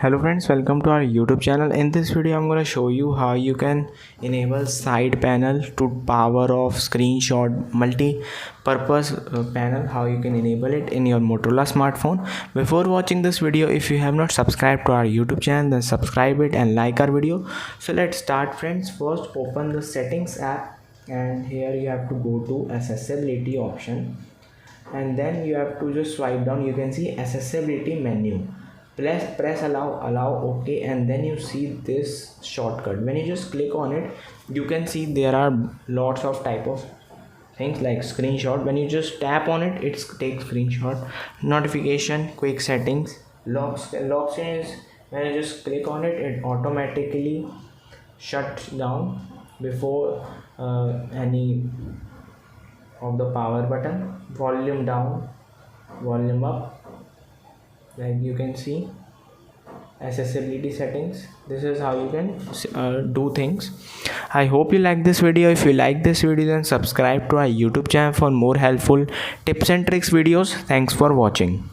Hello friends, welcome to our YouTube channel. In this video I'm going to show you how you can enable side panel to power off screenshot multi-purpose panel, how you can enable it in your Motorola smartphone. Before watching this video, if you have not subscribed to our YouTube channel, then subscribe it and like our video. So let's start friends. First open the settings app, and here you have to go to accessibility option, and then you have to just swipe down. You can see accessibility menu. Press allow OK, and then you see this shortcut. When you just click on it, you can see there are lots of type of things like screenshot. When you just tap on it, it takes screenshot, notification, quick settings, lock screen is when you just click on it, it automatically shuts down before any of the power button. Volume down, volume up, like you can see. Accessibility settings, this is how you can do things. I hope you like this video. If you like this video, then subscribe to our YouTube channel for more helpful tips and tricks videos. Thanks for watching.